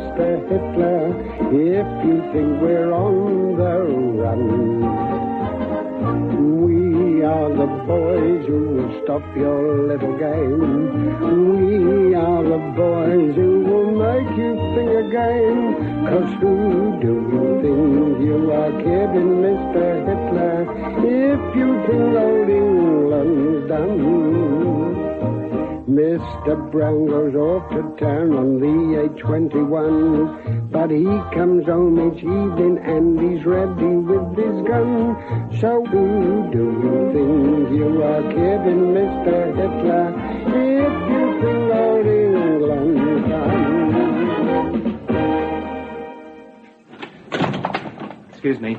Mr. Hitler, if you think we're on the run. We are the boys who will stop your little game. We are the boys who will make you think again. 'Cause who do you think you are kidding, Mr. Hitler, if you think old England's done? Mr. Brown goes off to town on the A21, but he comes home each evening and he's ready with his gun. So who do you think you are kidding, Mr. Hitler, if you think old England's done? Excuse me.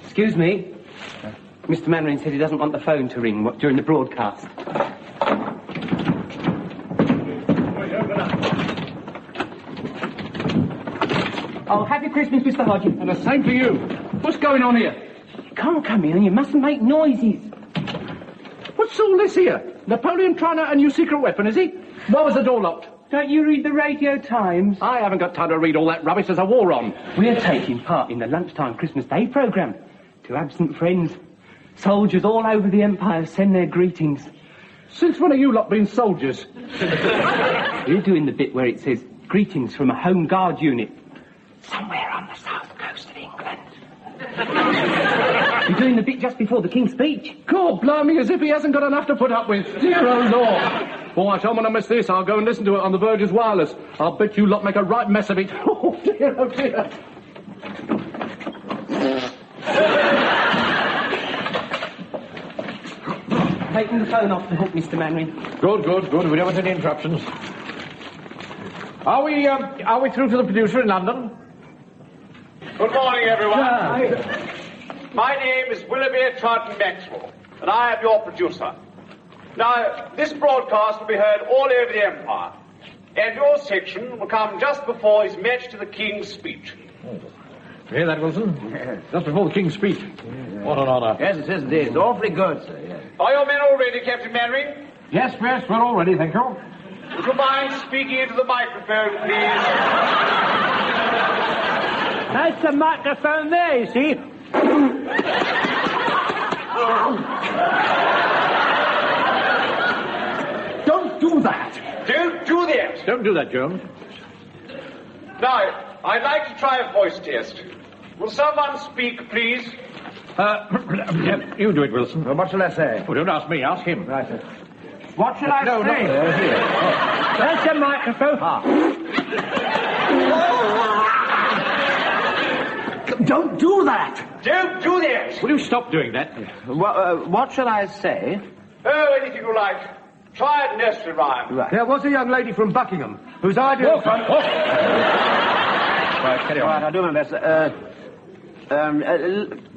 Excuse me. Mr. Mandarin said he doesn't want the phone to ring during the broadcast. Oh, happy Christmas, Mr. Hodge. And the same to you. What's going on here? You can't come here and you mustn't make noises. What's all this here? Napoleon trying out a new secret weapon, is he? Why was the door locked? Don't you read the Radio Times? I haven't got time to read all that rubbish. There's a war on. We're taking part in the lunchtime Christmas Day programme. To absent friends, soldiers all over the Empire send their greetings. Since when are you lot being soldiers? We're doing the bit where it says, greetings from a Home Guard unit. Somewhere on the south coast of England. You're doing the bit just before the King's speech. God blimey, as if he hasn't got enough to put up with. Dear old Lord. Boy, I don't want to miss this. I'll go and listen to it on the Verge's wireless. I'll bet you lot make a right mess of it. Oh, dear, oh, dear. Taking the phone off the hook, Mr. Mandarin. Good. We don't want any interruptions. Are we through to the producer in London? Good morning, everyone. My name is Willoughby Troughton Maxwell, and I am your producer. Now, this broadcast will be heard all over the Empire, and your section will come just before his Majesty the King's speech. Hear that, Wilson? Yes. Just before the King's speech. What an honour. Yes, it is indeed. It's awfully good, sir, yes. Are your men all ready, Captain Mandarin? Yes, we're all ready, thank you. Would you mind speaking into the microphone, please? That's the microphone there, you see. Don't do that. Don't do that. Don't do that, Jones. Now, I'd like to try a voice test. Will someone speak, please? You do it, Wilson. Well, what shall I say? Well, don't ask me, ask him. Right, sir. What shall I say? No. That's the microphone. Don't do that. Don't do that. Will you stop doing that? What shall I say? Oh, anything you like. Try a nursery rhyme. Right. There was a young lady from Buckingham whose idea... Right, carry on. Right, I'll do my best.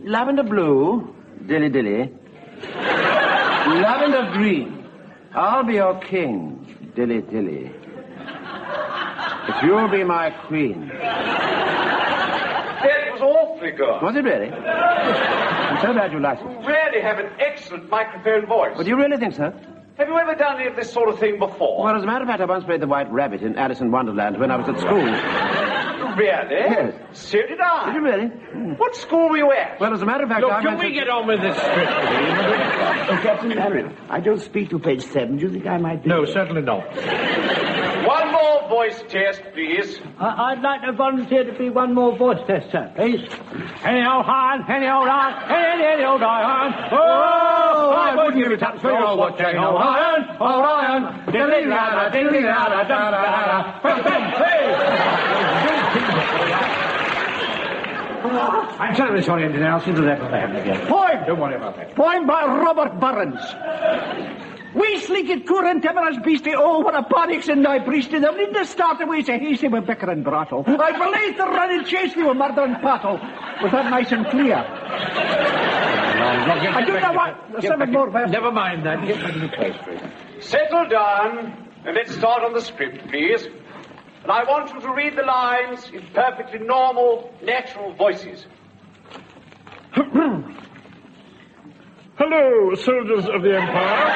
Lavender blue, dilly dilly. Lavender green, I'll be your king, dilly dilly. But you'll be my queen. That was awfully good. Was it really? I'm so glad you liked it. You really have an excellent microphone voice. Well, do you really think so? Have you ever done any of this sort of thing before? Well, as a matter of fact, I once played the White Rabbit in Alice in Wonderland when I was at school. Really? Yes. So did I. Did you really? What school were you at? Well, as a matter of fact, Look, I can went we to... get on with this script? Captain Mandarin, I don't speak to page 7. Do you think I might do No, it? certainly not. One more voice test, please. I'd like to volunteer to be one more voice test, sir, please. Any old hand, any old iron, any old iron. Oh, I wouldn't give it up for your watching. Old iron, diddly-da-da, diddly-da-da, da-da-da-da. I'm terribly sorry, Engineer. I'll see to that when I happen again. Point! Don't worry about that. Point by Robert Burns. We sleek it current temperance beastie. Oh, what a panics in thy priesty. They'll need to start away so hasty with bicker and brattle. I believe the run and chase thee with murder and battle. Was that nice and clear? I do not want 7 more verses. Never mind that. Get back to the place, please. Settle down, and let's start on the script, please. And I want you to read the lines in perfectly normal, natural voices. Hello, soldiers of the Empire.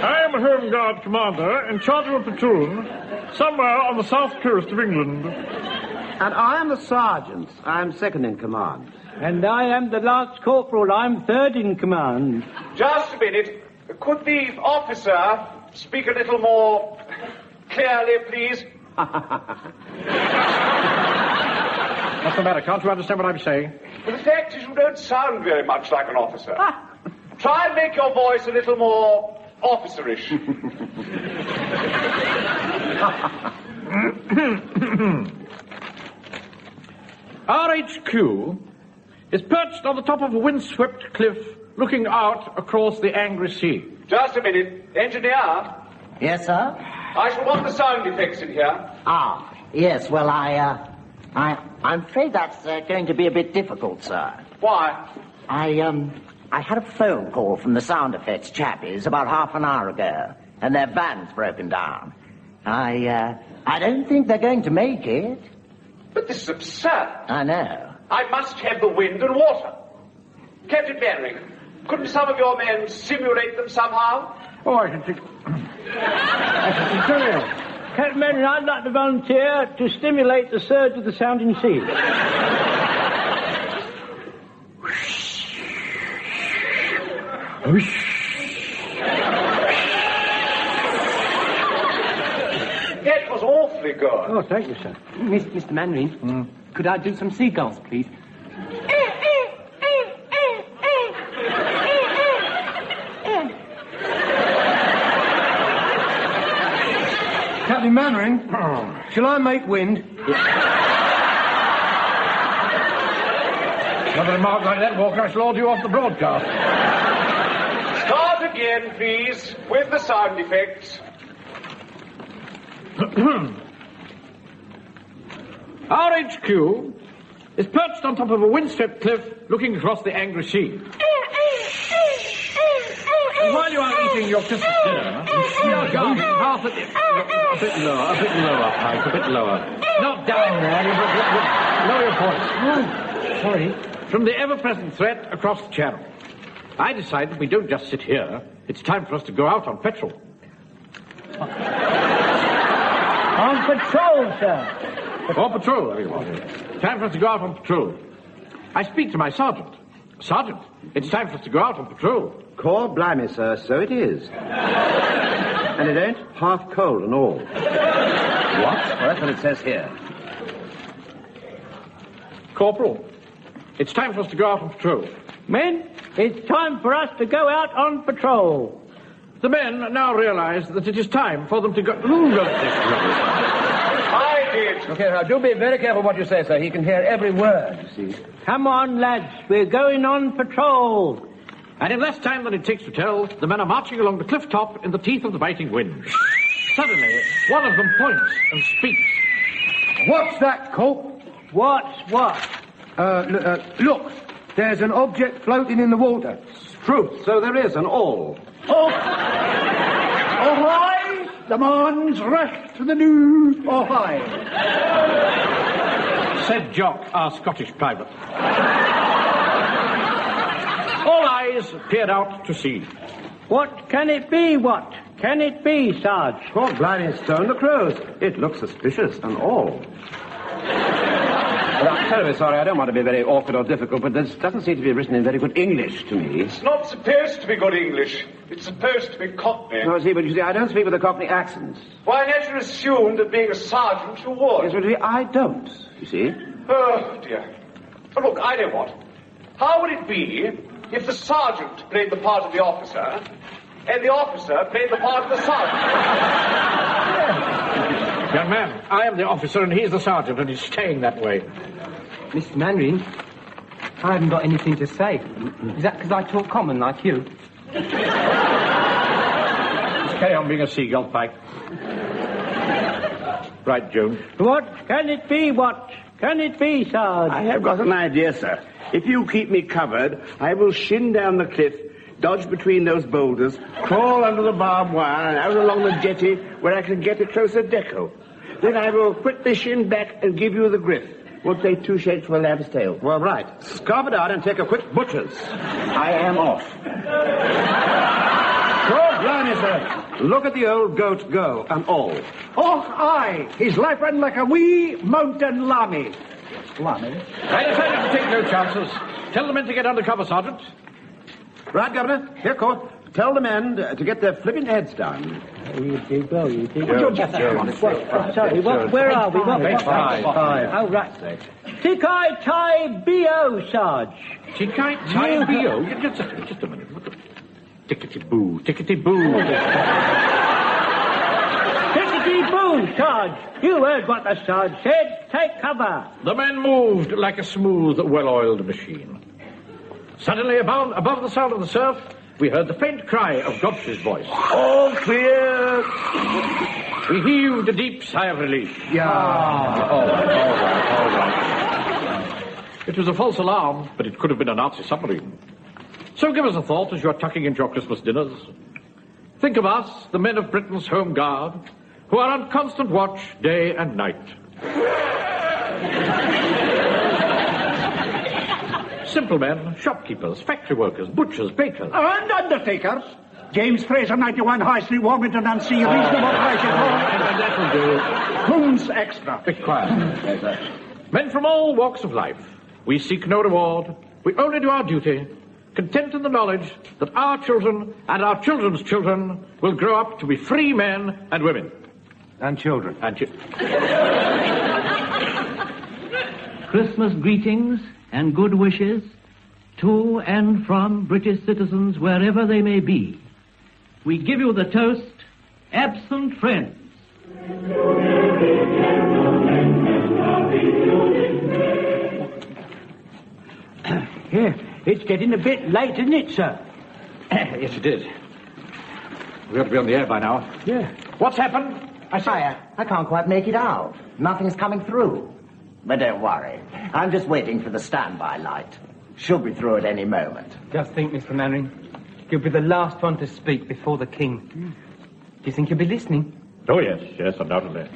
I am a Home Guard commander in charge of a platoon somewhere on the south coast of England. And I am the sergeant. I am second in command. And I am the lance corporal. I'm third in command. Just a minute. Could the officer speak a little more clearly, please? What's the matter? Can't you understand what I'm saying? Well, the fact is you don't sound very much like an officer. Try and make your voice a little more officerish. RHQ is perched on the top of a windswept cliff looking out across the angry sea. Just a minute. Engineer, Yes, sir? I shall want the sound effects in here. Ah, yes, well, I'm afraid that's going to be a bit difficult, sir. Why? I had a phone call from the sound effects chappies about half an hour ago, and their van's broken down. I don't think they're going to make it. But this is absurd. I know. I must have the wind and water. Captain Mannering, couldn't some of your men simulate them somehow? Oh, I should think... Captain Manning, I'd like to volunteer to stimulate the surge of the sounding sea. That was awfully good. Oh, thank you, sir. Mr. Mandarin, could I do some seagulls, please? Captain Mannering, shall I make wind? Another remark like that, Walker, I shall order you off the broadcast. Start again, please, with the sound effects. RHQ is perched on top of a windswept cliff looking across the angry sea. And while you are eating your Christmas dinner, your garden half a bit lower, Pike, a bit lower. Not down there, lower your voice. Oh, sorry. From the ever-present threat across the channel, I decided we don't just sit here. It's time for us to go out on patrol. On patrol, sir. On patrol, everyone. Time for us to go out on patrol. I speak to my sergeant. Sergeant, it's time for us to go out on patrol. Core blimey, sir, so it is. And it ain't half cold and all. What? Well, that's what it says here. Corporal, it's time for us to go out on patrol. Men, it's time for us to go out on patrol. The men now realize that it is time for them to go... Who wrote this rubbish? I did. Okay, now, do be very careful what you say, sir. He can hear every word, you see. Come on, lads, we're going on patrol. And in less time than it takes to tell, the men are marching along the cliff top in the teeth of the biting wind. Suddenly, one of them points and speaks. What's that, Cope? What's what? Look, there's an object floating in the water. Truth, so there is, an all. Oh, ahoy! The man's rushed to the new. Ahoy! Said Jock, our Scottish private. All eyes peered out to sea. What can it be, what? Can it be, Sarge? Poor blimey, Stone the Crows. It looks suspicious and all. Well, I'm terribly sorry, I don't want to be very awkward or difficult, but this doesn't seem to be written in very good English to me. It's not supposed to be good English. It's supposed to be Cockney. No, see, but you see, I don't speak with a Cockney accent. Why, I naturally assumed that being a sergeant you would. Yes, but I don't, you see. Oh, dear. Oh, look, I know what. How would it be if the sergeant played the part of the officer and the officer played the part of the sergeant? Young man, I am the officer and he's the sergeant, and he's staying that way. Mr. Mandarin, I haven't got anything to say. Is that because I talk common like you? Just carry on being a seagull, Pike. Right, Jones. What can it be, what? Can it be, Sarge? I have got an idea, sir. If you keep me covered, I will shin down the cliff, dodge between those boulders, crawl under the barbed wire and out along the jetty where I can get a closer deco. Then I will quickly shin back and give you the griff. Won't they 2 shakes for a lamb's tail? Well, right. Scarf it out and take a quick butcher's. I am off. Poor blimey, Yes, sir. Look at the old goat go, and all. Oh, aye. His life ran like a wee mountain lammy. Lammy? I decided to take no chances. Tell the men to get under cover, Sergeant. Right, Governor. Here, Court. Tell the men to get their flipping heads down. You did well, you did well. Sorry, where are we? Page 5. Oh, right. Tikai Tai B.O., Sarge. Tikai Tai B.O.? Just a minute. Tickety-boo, tickety-boo. Tickety-boo, Sarge. You heard what the Sarge said. Take cover. The men moved like a smooth, well-oiled machine. Suddenly, above the sound of the surf, we heard the faint cry of Godfrey's voice. All clear. We heaved a deep sigh of relief. Yeah. All right. It was a false alarm, but it could have been a Nazi submarine. So give us a thought as you are tucking into your Christmas dinners. Think of us, the men of Britain's Home Guard, who are on constant watch day and night. Simple men, shopkeepers, factory workers, butchers, bakers. And undertakers. James Fraser, 91 High Street, Warmington and C. Reasonable price at home. And that'll do. Coons extra. Be quiet. Men from all walks of life. We seek no reward. We only do our duty, content in the knowledge that our children and our children's children will grow up to be free men and women. And children. Christmas greetings and good wishes to and from British citizens wherever they may be. We give you the toast, absent friends. Yeah, it's getting a bit late, isn't it, sir? Yes, it is. We ought to be on the air by now. Yeah. What's happened? I can't quite make it out. Nothing's coming through. But don't worry. I'm just waiting for the standby light. Should be through at any moment. Just think, Mr. Mandarin. You'll be the last one to speak before the King. Do you think you'll be listening? Oh, yes, undoubtedly.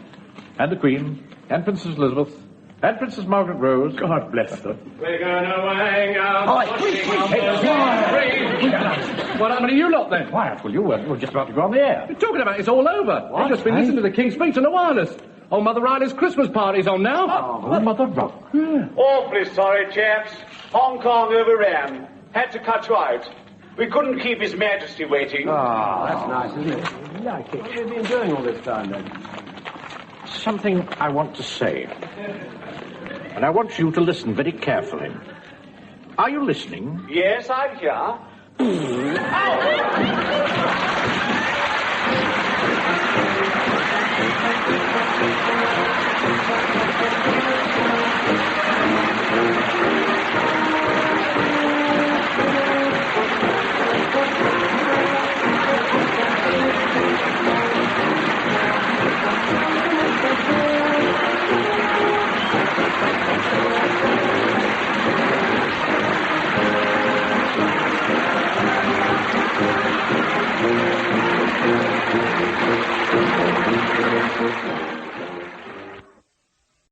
And the Queen, and Princess Elizabeth, and Princess Margaret Rose. God bless them. We're gonna wang out. What happened to you lot then? Quiet, will you? We're just about to go on the air. You're talking about it's all over. I've just been listening to the King's speech on the wireless. Oh, Mother Riley's Christmas party's on now. Oh, Mother Riley. Awfully sorry, chaps. Hong Kong overran. Had to cut you out. We couldn't keep His Majesty waiting. Oh, that's nice, isn't it? Like it. What have you been doing all this time, then? Something I want to say. And I want you to listen very carefully. Are you listening? Yes, I'm here. Thank you.